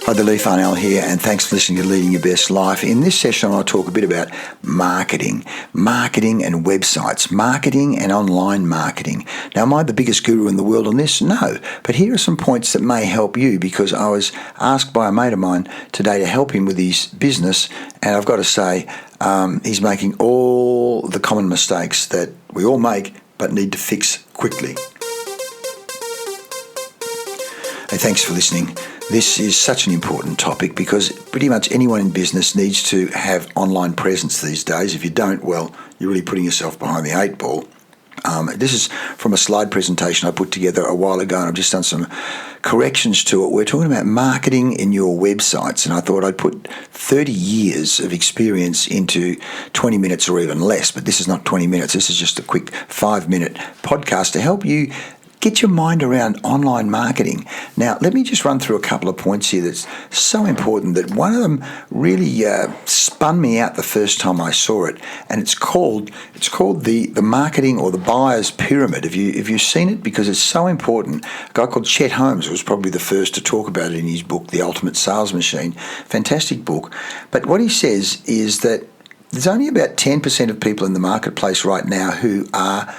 Hi, the Lee Farnell here, and thanks for listening to Leading Your Best Life. In this session, I'll talk a bit about marketing and websites, marketing and online marketing. Now, am I the biggest guru in the world on this? No, but here are some points that may help you, because I was asked by a mate of mine today to help him with his business, and I've got to say, he's making all the common mistakes that we all make but need to fix quickly. Hey, thanks for listening. This is such an important topic because pretty much anyone in business needs to have online presence these days. If you don't, well, you're really putting yourself behind the eight ball. This is from a slide presentation I put together a while ago, and I've just done some corrections to it. We're talking about marketing in your websites, and I thought I'd put 30 years of experience into 20 minutes or even less, but this is not 20 minutes. This is just a quick 5-minute podcast to help you get your mind around online marketing. Now, let me just run through a couple of points here that's so important that one of them really spun me out the first time I saw it, and it's called the marketing or the buyer's pyramid. Have you seen it? Because it's so important. A guy called Chet Holmes was probably the first to talk about it in his book, The Ultimate Sales Machine. Fantastic book. But what he says is that there's only about 10% of people in the marketplace right now who are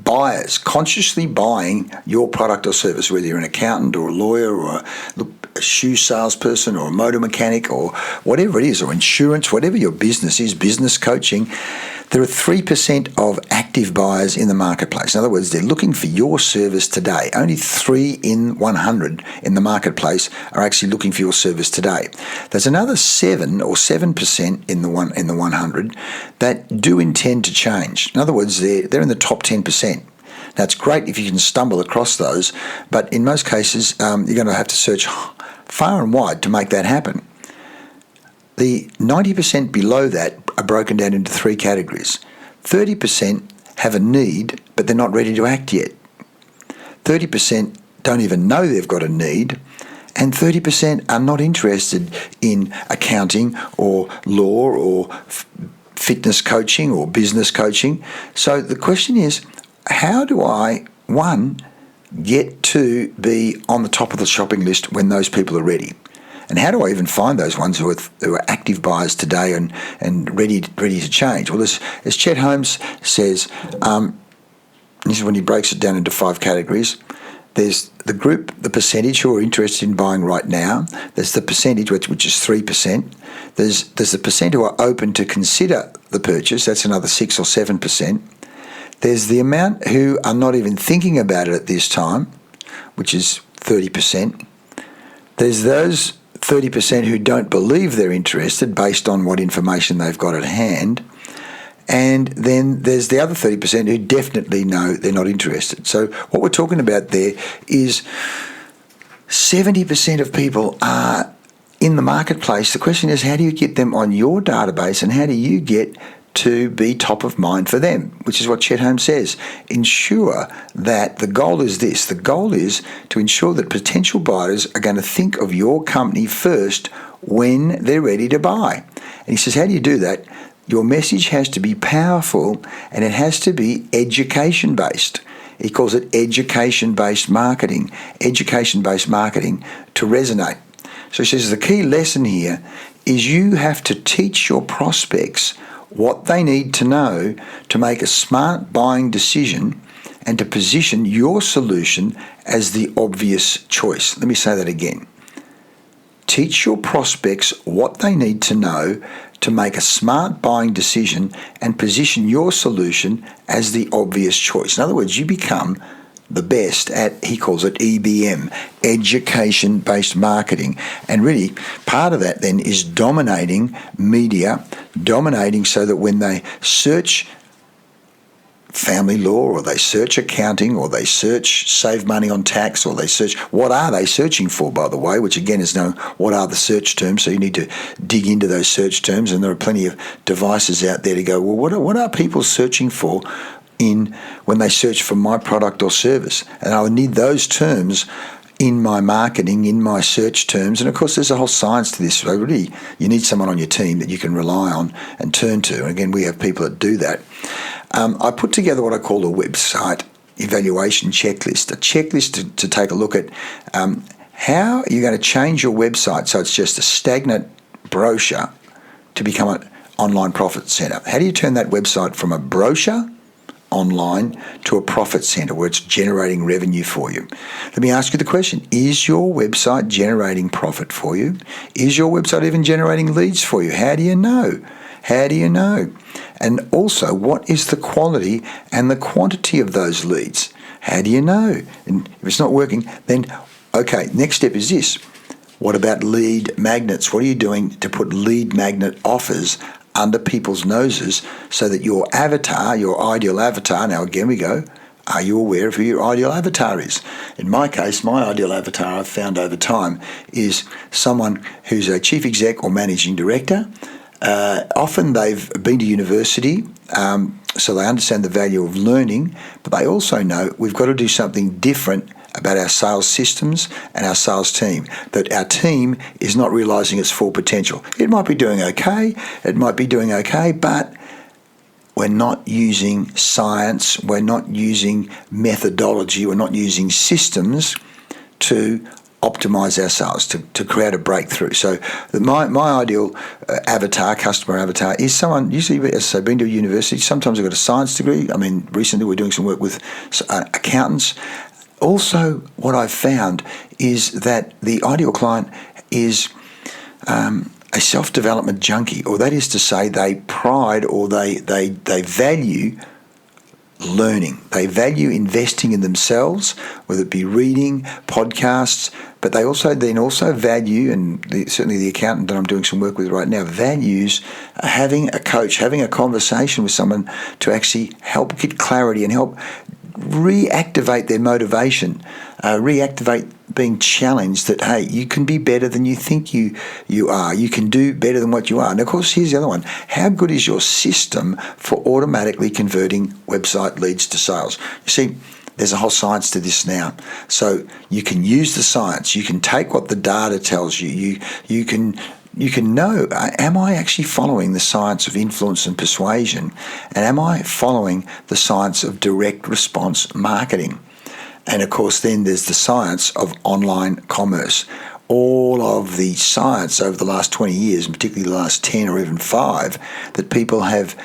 buyers, consciously buying your product or service, whether you're an accountant or a lawyer or a shoe salesperson or a motor mechanic or whatever it is, or insurance, whatever your business is, business coaching. There are 3% of active buyers in the marketplace. In other words, they're looking for your service today. Only 3 in 100 in the marketplace are actually looking for your service today. There's another 7% in the 100 that do intend to change. In other words, they're in the top 10%. Now, it's great if you can stumble across those, but in most cases, you're going to have to search far and wide to make that happen. The 90% below that are broken down into 3 categories. 30% have a need, but they're not ready to act yet. 30% don't even know they've got a need, and 30% are not interested in accounting or law or fitness coaching or business coaching. So the question is, how do I, one, get to be on the top of the shopping list when those people are ready? And how do I even find those ones who are active buyers today and ready to change? Well, as Chet Holmes says, this is when he breaks it down into 5 categories. There's the group, the percentage who are interested in buying right now. There's the percentage, which is 3%. There's the percent who are open to consider the purchase. That's another 6 or 7%. There's the amount who are not even thinking about it at this time, which is 30%. There's those 30% who don't believe they're interested based on what information they've got at hand. And then there's the other 30% who definitely know they're not interested. So what we're talking about there is 70% of people are in the marketplace. The question is, how do you get them on your database, and how do you get to be top of mind for them, which is what Chet Holmes says. Ensure that the goal is this. The goal is to ensure that potential buyers are going to think of your company first when they're ready to buy. And he says, how do you do that? Your message has to be powerful, and it has to be education-based. He calls it education-based marketing to resonate. So he says the key lesson here is you have to teach your prospects what they need to know to make a smart buying decision and to position your solution as the obvious choice. Let me say that again. Teach your prospects what they need to know to make a smart buying decision and position your solution as the obvious choice. In other words, you become the best at, he calls it EBM, education-based marketing. And really, part of that then is dominating media, dominating so that when they search family law, or they search accounting, or they search save money on tax, or they search, what are they searching for, by the way, which again is what are the search terms, so you need to dig into those search terms, and there are plenty of devices out there to go, well, what are people searching for when they search for my product or service? And I would need those terms in my marketing, in my search terms. And of course, there's a whole science to this. So really, you need someone on your team that you can rely on and turn to. And again, we have people that do that. I put together what I call a website evaluation checklist, a checklist to take a look at How are you going to change your website so it's just a stagnant brochure to become an online profit center? How do you turn that website from a brochure online to a profit center where it's generating revenue for you? Let me ask you the question. Is your website generating profit for you? Is your website even generating leads for you? How do you know? How do you know? And also, what is the quality and the quantity of those leads? How do you know? And if it's not working, then, okay, next step is this. What about lead magnets? What are you doing to put lead magnet offers under people's noses so that your avatar, your ideal avatar, now again we go, are you aware of who your ideal avatar is? In my case, my ideal avatar I've found over time is someone who's a chief exec or managing director. Often they've been to university, so they understand the value of learning, but they also know we've got to do something different about our sales systems and our sales team, that our team is not realising its full potential. It might be doing okay, but we're not using science, we're not using methodology, we're not using systems to optimize our sales, to create a breakthrough. So my ideal customer avatar, is someone, usually, as I've been to a university, sometimes I've got a science degree. I mean, recently we're doing some work with accountants. Also, what I've found is that the ideal client is a self-development junkie, or that is to say they pride or they value learning. They value investing in themselves, whether it be reading, podcasts, but they also value, and certainly the accountant that I'm doing some work with right now values having a coach, having a conversation with someone to actually help get clarity and help reactivate their motivation, reactivate being challenged that, hey, you can be better than you think you are. You can do better than what you are. And of course, here's the other one. How good is your system for automatically converting website leads to sales? You see, there's a whole science to this now. So you can use the science. You can take what the data tells you. You can know, am I actually following the science of influence and persuasion? And am I following the science of direct response marketing? And of course, then there's the science of online commerce. All of the science over the last 20 years, and particularly the last 10 or even 5, that people have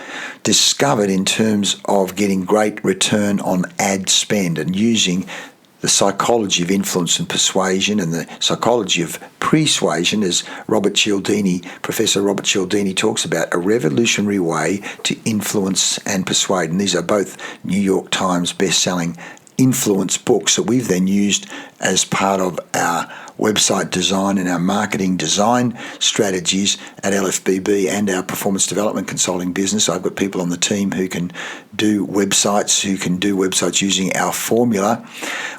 discovered in terms of getting great return on ad spend and using the psychology of influence and persuasion and the psychology of persuasion, as Professor Robert Cialdini talks about, a revolutionary way to influence and persuade. And these are both New York Times best-selling influence books that we've then used as part of our website design and our marketing design strategies at LFBB and our performance development consulting business. I've got people on the team who can do websites using our formula.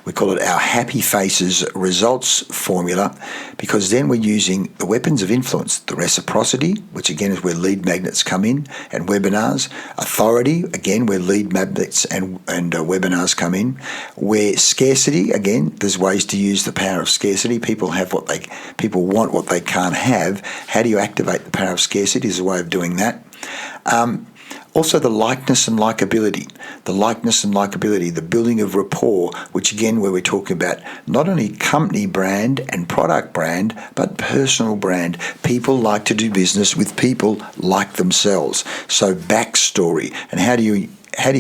We call it our Happy Faces results formula, because then we're using the weapons of influence, the reciprocity, which again is where lead magnets come in, and webinars. Authority, again, where lead magnets and webinars come in. Where scarcity, again, there's ways to use the power of scarcity. People want what they can't have. How do you activate the power of scarcity? Is a way of doing that. Also the likeness and likability, the building of rapport, which again, where we're talking about not only company brand and product brand, but personal brand. People like to do business with people like themselves. So backstory, and how do you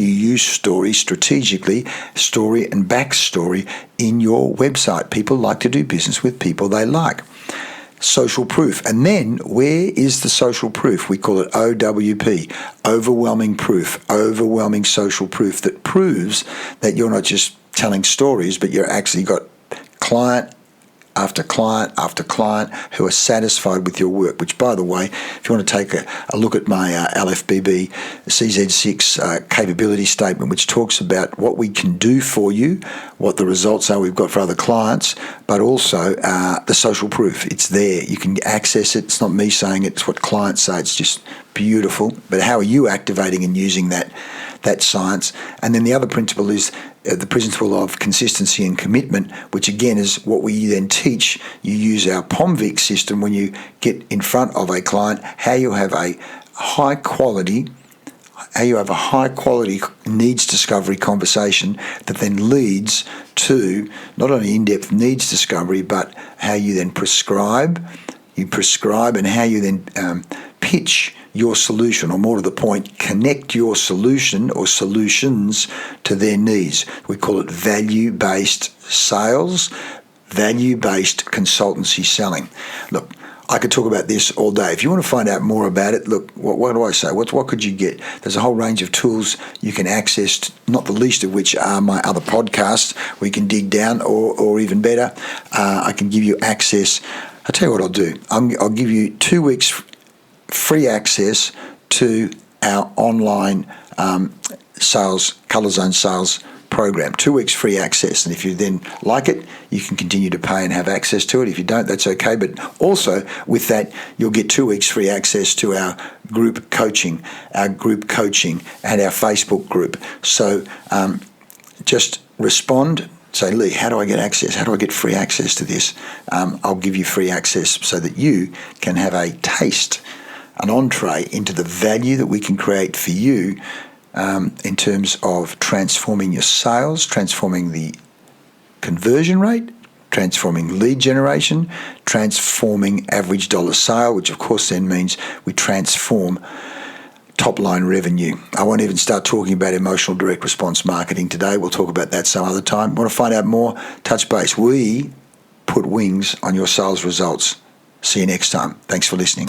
use story strategically, story and backstory in your website? People like to do business with people they like. Social proof. And then where is the social proof? We call it OWP, overwhelming proof, overwhelming social proof that proves that you're not just telling stories, but you're actually got client after client after client who are satisfied with your work, which, by the way, if you want to take a look at my LFBB CZ6 capability statement, which talks about what we can do for you, what the results are we've got for other clients, but also the social proof. It's there. You can access it. It's not me saying it. It's what clients say. It's just beautiful. But how are you activating and using that science? And then the other principle is the principle of consistency and commitment, which again is what we then teach. You use our POMVIC system when you get in front of a client, how you have a high quality, have a high quality needs discovery conversation that then leads to not only in-depth needs discovery, but how you then prescribe and how you then pitch your solution, or more to the point, connect your solution or solutions to their needs. We call it value-based sales, value-based consultancy selling. Look, I could talk about this all day. If you want to find out more about it, look, what do I say? What could you get? There's a whole range of tools you can access, not the least of which are my other podcasts where you can dig down, or even better, I can give you access. I'll tell you what I'll do. I'll give you 2 weeks free access to our online sales, Colour Zone sales program. 2 weeks free access, and if you then like it, you can continue to pay and have access to it. If you don't, that's okay. But also with that, you'll get 2 weeks free access to our group coaching and our Facebook group. So just respond. Say, Lee, how do I get access? How do I get free access to this? I'll give you free access so that you can have a taste, an entree into the value that we can create for you in terms of transforming your sales, transforming the conversion rate, transforming lead generation, transforming average dollar sale, which of course then means we transform top-line revenue. I won't even start talking about emotional direct response marketing today. We'll talk about that some other time. Want to find out more? Touch base. We put wings on your sales results. See you next time. Thanks for listening.